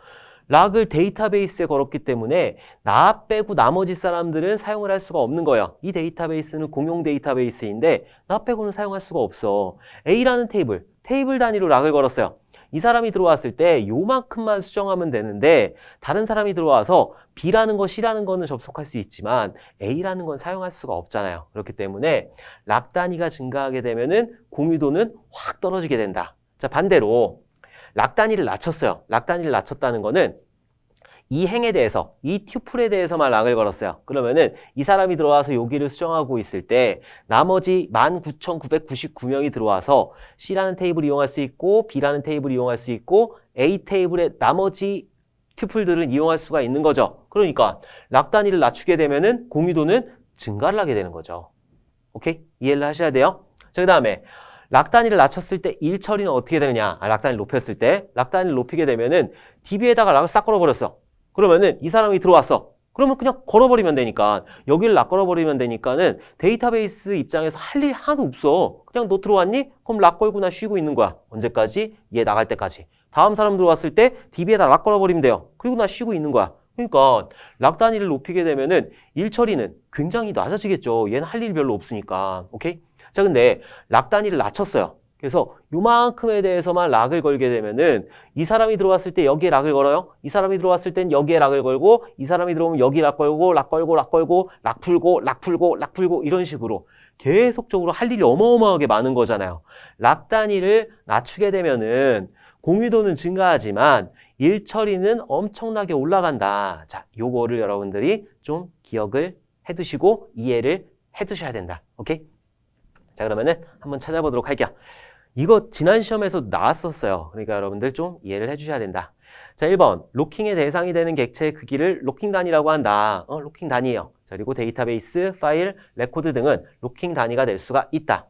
락을 데이터베이스에 걸었기 때문에 나 빼고 나머지 사람들은 사용을 할 수가 없는 거예요. 이 데이터베이스는 공용 데이터베이스인데 나 빼고는 사용할 수가 없어. A라는 테이블 단위로 락을 걸었어요. 이 사람이 들어왔을 때 요만큼만 수정하면 되는데 다른 사람이 들어와서 B라는 거, C라는 거는 접속할 수 있지만 A라는 건 사용할 수가 없잖아요. 그렇기 때문에 락 단위가 증가하게 되면은 공유도는 확 떨어지게 된다. 자, 반대로 락 단위를 낮췄어요. 락 단위를 낮췄다는 거는 이 행에 대해서, 이 튜플에 대해서만 락을 걸었어요. 그러면은 이 사람이 들어와서 여기를 수정하고 있을 때 나머지 19,999명이 들어와서 C라는 테이블을 이용할 수 있고 B라는 테이블을 이용할 수 있고 A 테이블의 나머지 튜플들을 이용할 수가 있는 거죠. 그러니까 락 단위를 낮추게 되면은 공유도는 증가를 하게 되는 거죠. 오케이? 이해를 하셔야 돼요. 자, 그 다음에 락 단위를 낮췄을 때 일 처리는 어떻게 되느냐? 락 단위를 높였을 때 락 단위를 높이게 되면은 DB에다가 락을 싹 걸어버렸어. 그러면은 이 사람이 들어왔어. 그러면 그냥 걸어버리면 되니까, 여기를 락 걸어버리면 되니까는 데이터베이스 입장에서 할 일 하나도 없어. 그냥 너 들어왔니? 그럼 락 걸고 나 쉬고 있는 거야. 언제까지? 얘 나갈 때까지. 다음 사람 들어왔을 때 DB에다 락 걸어버리면 돼요. 그리고 나 쉬고 있는 거야. 그러니까 락 단위를 높이게 되면은 일 처리는 굉장히 낮아지겠죠. 얘는 할 일이 별로 없으니까. 오케이? 자, 근데 락 단위를 낮췄어요. 그래서 요만큼에 대해서만 락을 걸게 되면은 이 사람이 들어왔을 때 여기에 락을 걸어요. 이 사람이 들어왔을 땐 여기에 락을 걸고 이 사람이 들어오면 여기 락 걸고 락 걸고 락 걸고 락 풀고 락 풀고 락 풀고 이런 식으로 계속적으로 할 일이 어마어마하게 많은 거잖아요. 락 단위를 낮추게 되면은 공유도는 증가하지만 일 처리는 엄청나게 올라간다. 자, 요거를 여러분들이 좀 기억을 해두시고 이해를 해두셔야 된다. 오케이? 자, 그러면은 한번 찾아보도록 할게요. 이거 지난 시험에서 나왔었어요. 그러니까 여러분들 좀 이해를 해주셔야 된다. 자, 1번. 로킹의 대상이 되는 객체의 크기를 로킹 단위라고 한다. 로킹 단위예요. 자, 그리고 데이터베이스, 파일, 레코드 등은 로킹 단위가 될 수가 있다.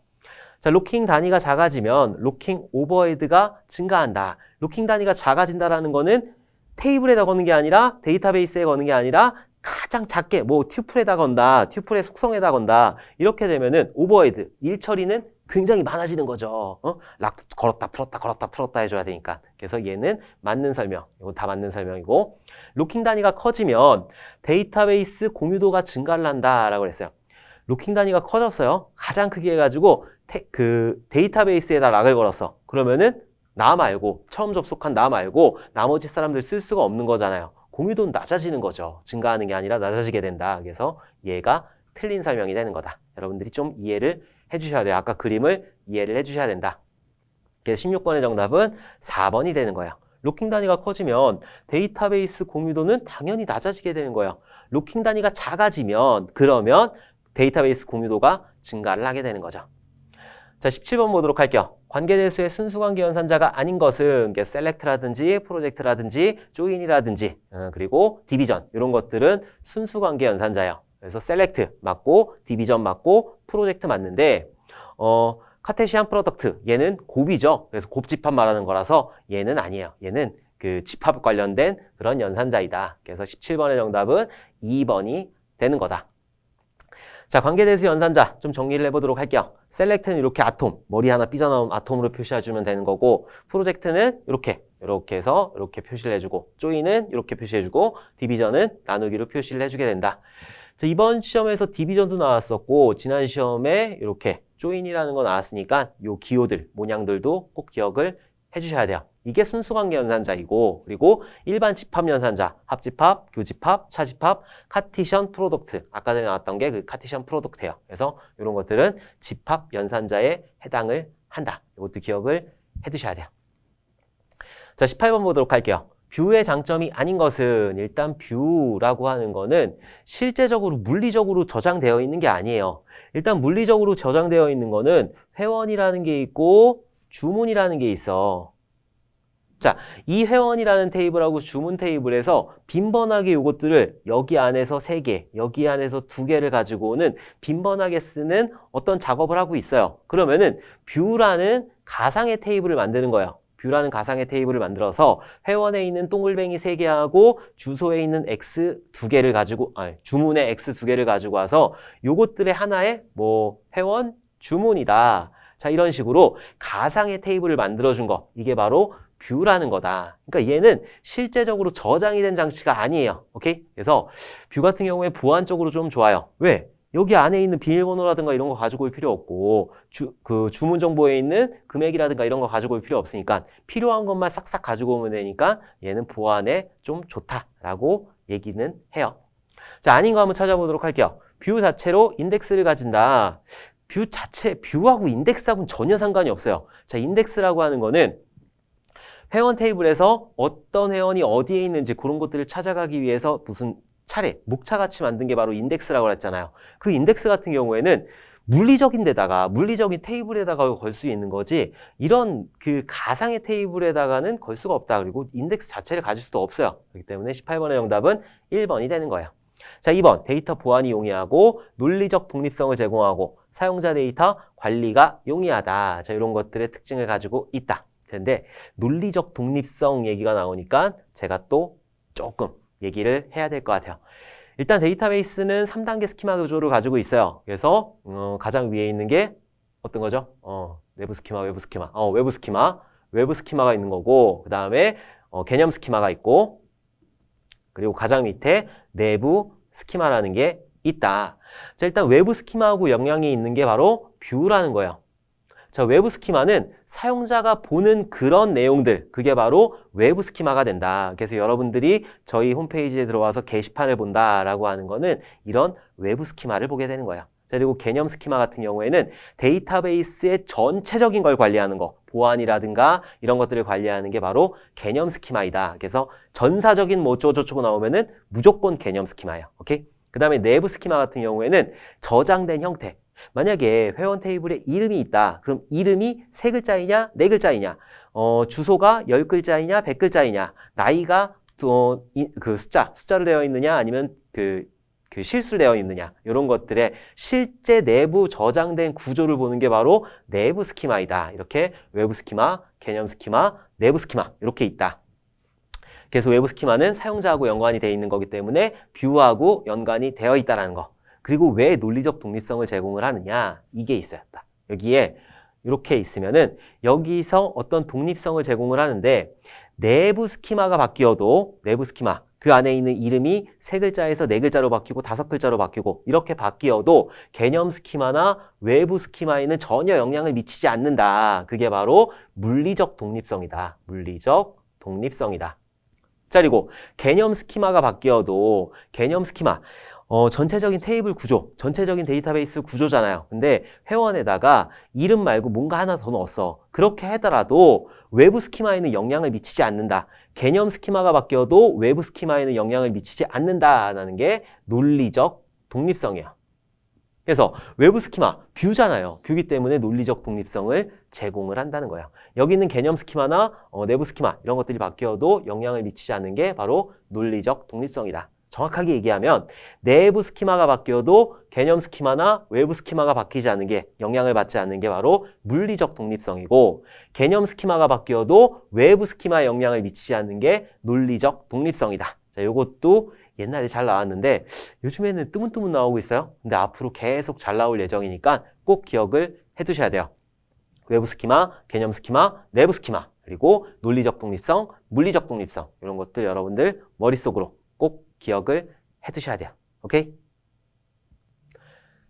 자, 로킹 단위가 작아지면 로킹 오버헤드가 증가한다. 로킹 단위가 작아진다라는 거는 테이블에다 거는 게 아니라 데이터베이스에 거는 게 아니라 가장 작게 뭐 튜플에다 건다, 튜플의 속성에다 건다. 이렇게 되면은 오버헤드, 일 처리는 굉장히 많아지는 거죠. 락 걸었다 풀었다 걸었다 풀었다 해줘야 되니까. 그래서 얘는 맞는 설명. 이건 다 맞는 설명이고, 로킹 단위가 커지면 데이터베이스 공유도가 증가를 한다라고 그랬어요. 로킹 단위가 커졌어요. 가장 크게 해가지고 데이터베이스에다 락을 걸었어. 그러면은 나 말고 처음 접속한 나 말고 나머지 사람들 쓸 수가 없는 거잖아요. 공유도는 낮아지는 거죠. 증가하는 게 아니라 낮아지게 된다. 그래서 얘가 틀린 설명이 되는 거다. 여러분들이 좀 이해를 해주셔야 돼요. 아까 그림을 이해를 해주셔야 된다. 그래서 16번의 정답은 4번이 되는 거예요. 로킹 단위가 커지면 데이터베이스 공유도는 당연히 낮아지게 되는 거예요. 로킹 단위가 작아지면 그러면 데이터베이스 공유도가 증가를 하게 되는 거죠. 자, 17번 보도록 할게요. 관계대수의 순수관계 연산자가 아닌 것은 셀렉트라든지 프로젝트라든지 조인이라든지 그리고 디비전 이런 것들은 순수관계 연산자예요. 그래서 셀렉트 맞고 디비전 맞고 프로젝트 맞는데 카테시안 프로덕트 얘는 곱이죠. 그래서 곱집합 말하는 거라서 얘는 아니에요. 얘는 그 집합 관련된 그런 연산자이다. 그래서 17번의 정답은 2번이 되는 거다. 자, 관계대수 연산자 좀 정리를 해보도록 할게요. 셀렉트는 이렇게 아톰, 머리 하나 삐져나온 아톰으로 표시해주면 되는 거고, 프로젝트는 이렇게 해서 이렇게 표시를 해주고, 조인은 이렇게 표시해주고, 디비전은 나누기로 표시를 해주게 된다. 자, 이번 시험에서 디비전도 나왔었고, 지난 시험에 이렇게 조인이라는 거 나왔으니까 요 기호들, 모양들도 꼭 기억을 해주셔야 돼요. 이게 순수관계 연산자이고, 그리고 일반 집합 연산자, 합집합, 교집합, 차집합, 카티션 프로덕트. 아까 전에 나왔던 게 그 카티션 프로덕트예요. 그래서 이런 것들은 집합 연산자에 해당을 한다. 이것도 기억을 해두셔야 돼요. 자, 18번 보도록 할게요. 뷰의 장점이 아닌 것은 일단 뷰라고 하는 거는 실제적으로 물리적으로 저장되어 있는 게 아니에요. 일단 물리적으로 저장되어 있는 거는 회원이라는 게 있고 주문이라는 게 있어. 자, 이 회원이라는 테이블하고 주문 테이블에서 빈번하게 이것들을 여기 안에서 3개, 여기 안에서 2개를 가지고 오는 빈번하게 쓰는 어떤 작업을 하고 있어요. 그러면은 뷰라는 가상의 테이블을 만드는 거예요. 뷰라는 가상의 테이블을 만들어서 회원에 있는 동글뱅이 3개하고 주소에 있는 X 2개를 가지고, 주문에 X 2개를 가지고 와서 요것들의 하나의 뭐 회원 주문이다. 자, 이런 식으로 가상의 테이블을 만들어준 거. 이게 바로 뷰라는 거다. 그러니까 얘는 실제적으로 저장이 된 장치가 아니에요. 오케이? 그래서 뷰 같은 경우에 보안적으로 좀 좋아요. 왜? 여기 안에 있는 비밀번호라든가 이런 거 가지고 올 필요 없고 그 주문 정보에 있는 금액이라든가 이런 거 가지고 올 필요 없으니까 필요한 것만 싹싹 가지고 오면 되니까 얘는 보안에 좀 좋다라고 얘기는 해요. 자, 아닌 거 한번 찾아보도록 할게요. 뷰 자체로 인덱스를 가진다. 뷰하고 인덱스하고는 전혀 상관이 없어요. 자, 인덱스라고 하는 거는 회원 테이블에서 어떤 회원이 어디에 있는지 그런 것들을 찾아가기 위해서 무슨 차례, 목차같이 만든 게 바로 인덱스라고 했잖아요. 그 인덱스 같은 경우에는 물리적인 테이블에다가 걸 수 있는 거지 이런 그 가상의 테이블에다가는 걸 수가 없다. 그리고 인덱스 자체를 가질 수도 없어요. 그렇기 때문에 18번의 정답은 1번이 되는 거예요. 자, 2번 데이터 보안이 용이하고 논리적 독립성을 제공하고 사용자 데이터 관리가 용이하다. 자, 이런 것들의 특징을 가지고 있다. 근데 논리적 독립성 얘기가 나오니까 제가 또 조금 얘기를 해야 될 것 같아요. 일단 데이터베이스는 3단계 스키마 구조를 가지고 있어요. 그래서 가장 위에 있는 게 어떤 거죠? 내부 스키마, 외부 스키마. 외부 스키마가 있는 거고 그 다음에 개념 스키마가 있고 그리고 가장 밑에 내부 스키마라는 게 있다. 자, 일단 외부 스키마하고 영향이 있는 게 바로 뷰라는 거예요. 자, 외부 스키마는 사용자가 보는 그런 내용들, 그게 바로 외부 스키마가 된다. 그래서 여러분들이 저희 홈페이지에 들어와서 게시판을 본다라고 하는 거는 이런 외부 스키마를 보게 되는 거예요. 자, 그리고 개념 스키마 같은 경우에는 데이터베이스의 전체적인 걸 관리하는 거, 보안이라든가 이런 것들을 관리하는 게 바로 개념 스키마이다. 그래서 전사적인 뭐 어쩌고저쩌고 나오면은 무조건 개념 스키마예요. 오케이? 그 다음에 내부 스키마 같은 경우에는 저장된 형태. 만약에 회원 테이블에 이름이 있다. 그럼 이름이 3글자이냐, 4글자이냐, 주소가 10글자이냐, 100글자이냐, 나이가 그 숫자로 되어 있느냐, 아니면 그 실수되어 있느냐, 이런 것들의 실제 내부 저장된 구조를 보는 게 바로 내부 스키마이다. 이렇게 외부 스키마, 개념 스키마, 내부 스키마 이렇게 있다. 그래서 외부 스키마는 사용자하고 연관이 되어 있는 거기 때문에 뷰하고 연관이 되어 있다는 거. 그리고 왜 논리적 독립성을 제공을 하느냐, 이게 있었다. 여기에 이렇게 있으면은 여기서 어떤 독립성을 제공을 하는데 내부 스키마가 바뀌어도 내부 스키마 그 안에 있는 이름이 3글자에서 4글자로 바뀌고 5글자로 바뀌고 이렇게 바뀌어도 개념 스키마나 외부 스키마에는 전혀 영향을 미치지 않는다. 그게 바로 물리적 독립성이다. 물리적 독립성이다. 자, 그리고 개념 스키마가 바뀌어도 개념 스키마 전체적인 테이블 구조, 전체적인 데이터베이스 구조잖아요. 근데 회원에다가 이름 말고 뭔가 하나 더 넣었어. 그렇게 하더라도 외부 스키마에는 영향을 미치지 않는다. 개념 스키마가 바뀌어도 외부 스키마에는 영향을 미치지 않는다라는 게 논리적 독립성이에요. 그래서 외부 스키마, 뷰잖아요. 뷰기 때문에 논리적 독립성을 제공을 한다는 거예요. 여기 있는 개념 스키마나 내부 스키마 이런 것들이 바뀌어도 영향을 미치지 않는 게 바로 논리적 독립성이다. 정확하게 얘기하면 내부 스키마가 바뀌어도 개념 스키마나 외부 스키마가 바뀌지 않는 게 영향을 받지 않는 게 바로 물리적 독립성이고 개념 스키마가 바뀌어도 외부 스키마에 영향을 미치지 않는 게 논리적 독립성이다. 자, 요것도 옛날에 잘 나왔는데 요즘에는 뜨문뜨문 나오고 있어요. 근데 앞으로 계속 잘 나올 예정이니까 꼭 기억을 해두셔야 돼요. 외부 스키마, 개념 스키마, 내부 스키마, 그리고 논리적 독립성, 물리적 독립성 이런 것들 여러분들 머릿속으로 꼭 기억을 해두셔야 돼요. 오케이?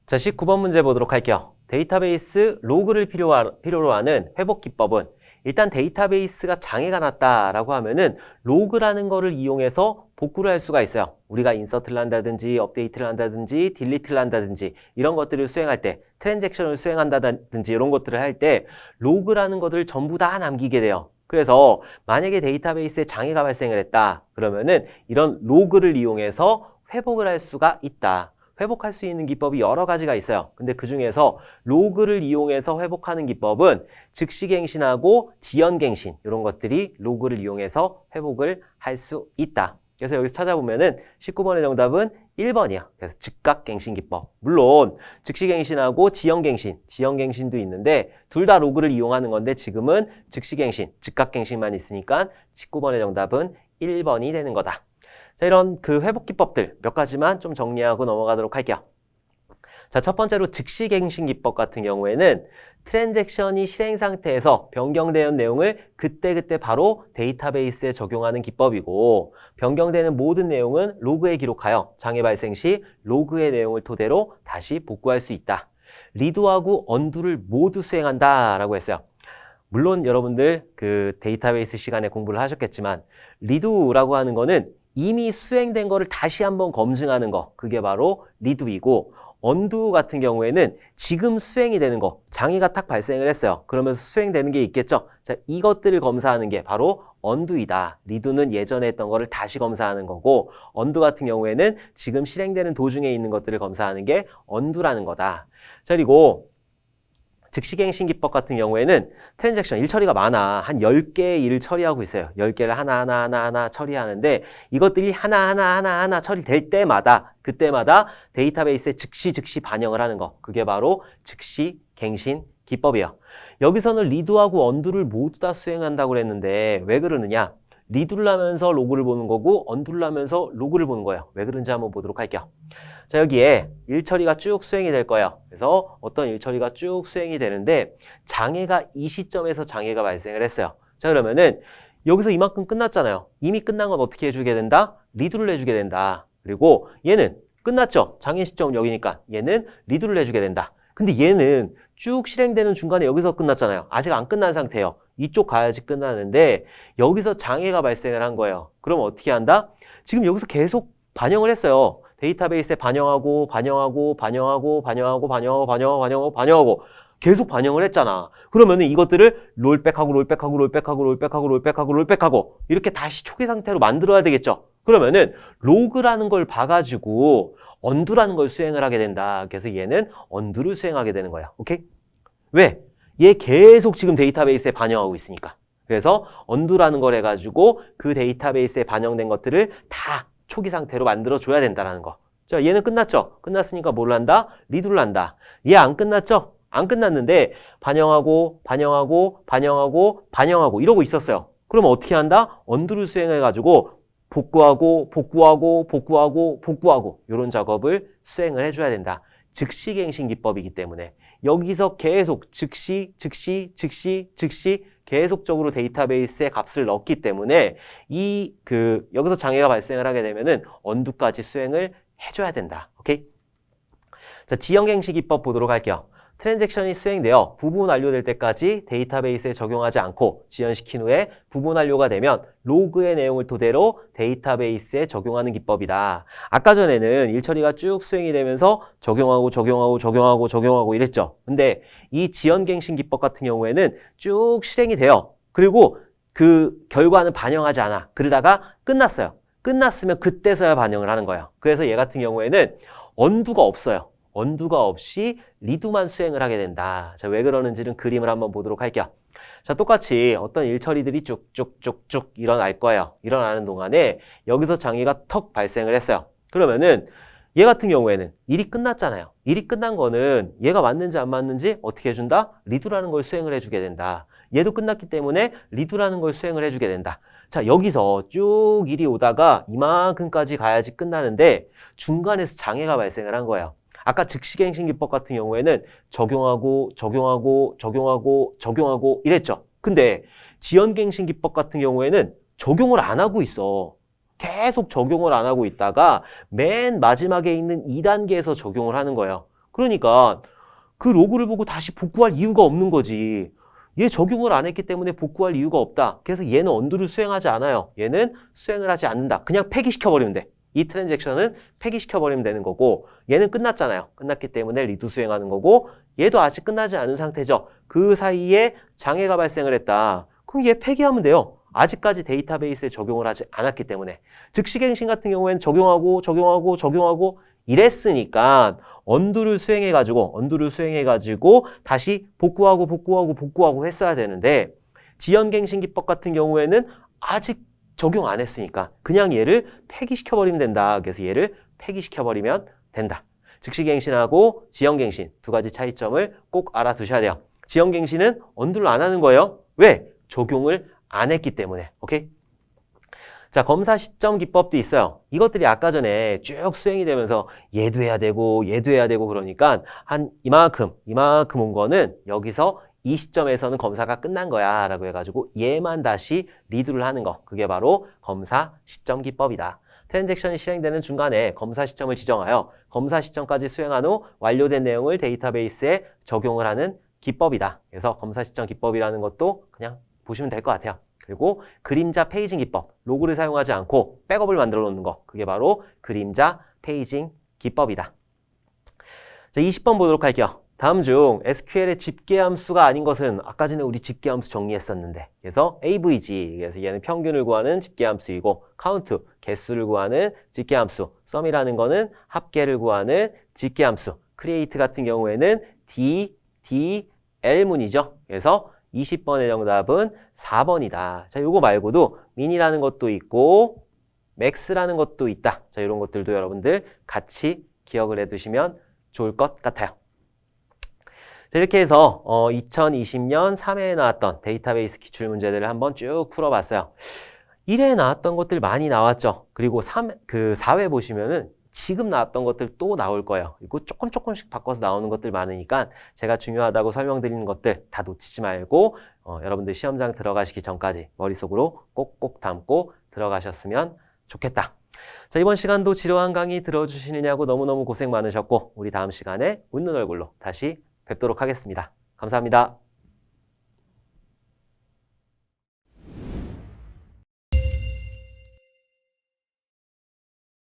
자, 19번 문제 보도록 할게요. 데이터베이스 로그를 필요로 하는 회복 기법은 일단 데이터베이스가 장애가 났다라고 하면은 로그라는 거를 이용해서 복구를 할 수가 있어요. 우리가 인서트를 한다든지 업데이트를 한다든지 딜리트를 한다든지 이런 것들을 수행할 때 트랜잭션을 수행한다든지 이런 것들을 할 때 로그라는 것들을 전부 다 남기게 돼요. 그래서 만약에 데이터베이스에 장애가 발생을 했다. 그러면은 이런 로그를 이용해서 회복을 할 수가 있다. 회복할 수 있는 기법이 여러 가지가 있어요. 근데 그 중에서 로그를 이용해서 회복하는 기법은 즉시갱신하고 지연갱신 이런 것들이 로그를 이용해서 회복을 할 수 있다. 그래서 여기서 찾아보면은 19번의 정답은 1번이야. 그래서 즉각갱신 기법. 물론 즉시갱신하고 지연갱신도 있는데 둘 다 로그를 이용하는 건데 지금은 즉시갱신, 즉각갱신만 있으니까 19번의 정답은 1번이 되는 거다. 자, 이런 그 회복 기법들 몇 가지만 좀 정리하고 넘어가도록 할게요. 자, 첫 번째로 즉시갱신 기법 같은 경우에는 트랜잭션이 실행 상태에서 변경된 내용을 그때그때 바로 데이터베이스에 적용하는 기법이고 변경되는 모든 내용은 로그에 기록하여 장애 발생 시 로그의 내용을 토대로 다시 복구할 수 있다. 리도하고 언두를 모두 수행한다라고 했어요. 물론 여러분들 그 데이터베이스 시간에 공부를 하셨겠지만 리도라고 하는 거는 이미 수행된 거를 다시 한번 검증하는 거, 그게 바로 리도이고 언두 같은 경우에는 지금 수행이 되는 거, 장애가 딱 발생을 했어요. 그러면서 수행되는 게 있겠죠. 자, 이것들을 검사하는 게 바로 언두이다. 리도는 예전에 했던 거를 다시 검사하는 거고 언두 같은 경우에는 지금 실행되는 도중에 있는 것들을 검사하는 게 언두라는 거다. 자, 그리고 즉시갱신 기법 같은 경우에는 트랜잭션 일 처리가 많아. 한 10개의 일을 처리하고 있어요. 10개를 하나하나 처리하는데 이것들이 하나하나 처리될 때마다 그때마다 데이터베이스에 즉시 반영을 하는 거. 그게 바로 즉시갱신 기법이에요. 여기서는 리도하고 언두를 모두 다 수행한다고 그랬는데 왜 그러느냐? 리드를 하면서 로그를 보는 거고 언두를 하면서 로그를 보는 거예요. 왜 그런지 한번 보도록 할게요. 자, 여기에 일 처리가 쭉 수행이 될 거예요. 그래서 어떤 일 처리가 쭉 수행이 되는데 장애가 이 시점에서 장애가 발생을 했어요. 자, 그러면은 여기서 이만큼 끝났잖아요. 이미 끝난 건 어떻게 해주게 된다? 리드를 해주게 된다. 그리고 얘는 끝났죠. 장애 시점은 여기니까 얘는 리드를 해주게 된다. 근데 얘는 쭉 실행되는 중간에 여기서 끝났잖아요. 아직 안 끝난 상태예요. 이쪽 가야지 끝나는데 여기서 장애가 발생을 한 거예요. 그럼 어떻게 한다? 지금 여기서 계속 반영을 했어요. 데이터베이스에 반영하고 계속 반영을 했잖아. 그러면은 이것들을 롤백하고 이렇게 다시 초기 상태로 만들어야 되겠죠. 그러면은 로그라는 걸 봐가지고 언두라는 걸 수행을 하게 된다. 그래서 얘는 언두를 수행하게 되는 거야. 오케이? 왜? 얘 계속 지금 데이터베이스에 반영하고 있으니까. 그래서 언두라는 걸 해가지고 그 데이터베이스에 반영된 것들을 다 초기 상태로 만들어줘야 된다는 거. 자, 얘는 끝났죠? 끝났으니까 뭘 한다? 리두를 한다. 얘 안 끝났죠? 안 끝났는데 반영하고 이러고 있었어요. 그럼 어떻게 한다? 언두를 수행해가지고 복구하고 이런 작업을 수행을 해줘야 된다. 즉시갱신 기법이기 때문에 여기서 계속 즉시 계속적으로 데이터베이스에 값을 넣기 때문에 여기서 장애가 발생을 하게 되면은 언두까지 수행을 해줘야 된다. 오케이? 자, 지연갱신 기법 보도록 할게요. 트랜잭션이 수행되어 부분 완료될 때까지 데이터베이스에 적용하지 않고 지연시킨 후에 부분 완료가 되면 로그의 내용을 토대로 데이터베이스에 적용하는 기법이다. 아까 전에는 일 처리가 쭉 수행이 되면서 적용하고 이랬죠. 근데 이 지연갱신 기법 같은 경우에는 쭉 실행이 돼요. 그리고 그 결과는 반영하지 않아. 그러다가 끝났어요. 끝났으면 그때서야 반영을 하는 거예요. 그래서 얘 같은 경우에는 언두가 없어요. 언두가 없이 리두만 수행을 하게 된다. 자, 왜 그러는지는 그림을 한번 보도록 할게요. 자, 똑같이 어떤 일 처리들이 쭉쭉쭉쭉 일어날 거예요. 일어나는 동안에 여기서 장애가 턱 발생을 했어요. 그러면은 얘 같은 경우에는 일이 끝났잖아요. 일이 끝난 거는 얘가 맞는지 안 맞는지 어떻게 해준다? 리두라는 걸 수행을 해주게 된다. 얘도 끝났기 때문에 리두라는 걸 수행을 해주게 된다. 자, 여기서 쭉 일이 오다가 이만큼까지 가야지 끝나는데 중간에서 장애가 발생을 한 거예요. 아까 즉시갱신 기법 같은 경우에는 적용하고 이랬죠. 근데 지연갱신 기법 같은 경우에는 적용을 안 하고 있어. 계속 적용을 안 하고 있다가 맨 마지막에 있는 2단계에서 적용을 하는 거예요. 그러니까 그 로그를 보고 다시 복구할 이유가 없는 거지. 얘 적용을 안 했기 때문에 복구할 이유가 없다. 그래서 얘는 언두를 수행하지 않아요. 얘는 수행을 하지 않는다. 그냥 폐기시켜버리면 돼. 이 트랜잭션은 폐기시켜버리면 되는 거고 얘는 끝났잖아요. 끝났기 때문에 리두 수행하는 거고 얘도 아직 끝나지 않은 상태죠. 그 사이에 장애가 발생을 했다. 그럼 얘 폐기하면 돼요. 아직까지 데이터베이스에 적용을 하지 않았기 때문에. 즉시갱신 같은 경우에는 적용하고 이랬으니까 언두를 수행해가지고 다시 복구하고 했어야 되는데 지연갱신 기법 같은 경우에는 아직 적용 안 했으니까 그냥 얘를 폐기시켜버리면 된다. 그래서 얘를 폐기시켜버리면 된다. 즉시갱신하고 지연갱신 두 가지 차이점을 꼭 알아두셔야 돼요. 지연갱신은 언두를 안 하는 거예요. 왜? 적용을 안 했기 때문에. 오케이? 자, 검사 시점 기법도 있어요. 이것들이 아까 전에 쭉 수행이 되면서 얘도 해야 되고 그러니까 한 이만큼 온 거는 여기서 이 시점에서는 검사가 끝난 거야 라고 해가지고 얘만 다시 리두를 하는 거. 그게 바로 검사 시점 기법이다. 트랜잭션이 실행되는 중간에 검사 시점을 지정하여 검사 시점까지 수행한 후 완료된 내용을 데이터베이스에 적용을 하는 기법이다. 그래서 검사 시점 기법이라는 것도 그냥 보시면 될 것 같아요. 그리고 그림자 페이징 기법, 로그를 사용하지 않고 백업을 만들어 놓는 거. 그게 바로 그림자 페이징 기법이다. 자, 20번 보도록 할게요. 다음 중 SQL의 집계함수가 아닌 것은 아까 전에 우리 집계함수 정리했었는데 그래서 AVG, 그래서 얘는 평균을 구하는 집계함수이고 count, 개수를 구하는 집계함수, sum이라는 거는 합계를 구하는 집계함수, create 같은 경우에는 DDL문이죠. 그래서 20번의 정답은 4번이다. 자, 요거 말고도 min이라는 것도 있고 max라는 것도 있다. 자, 이런 것들도 여러분들 같이 기억을 해두시면 좋을 것 같아요. 자, 이렇게 해서 2020년 3회에 나왔던 데이터베이스 기출문제들을 한번 쭉 풀어봤어요. 1회에 나왔던 것들 많이 나왔죠. 그리고 4회 보시면은 지금 나왔던 것들 또 나올 거예요. 그리고 조금씩 바꿔서 나오는 것들 많으니까 제가 중요하다고 설명드리는 것들 다 놓치지 말고 여러분들 시험장 들어가시기 전까지 머릿속으로 꼭꼭 담고 들어가셨으면 좋겠다. 자, 이번 시간도 지루한 강의 들어주시느냐고 너무너무 고생 많으셨고 우리 다음 시간에 웃는 얼굴로 다시 뵙도록 하겠습니다. 감사합니다.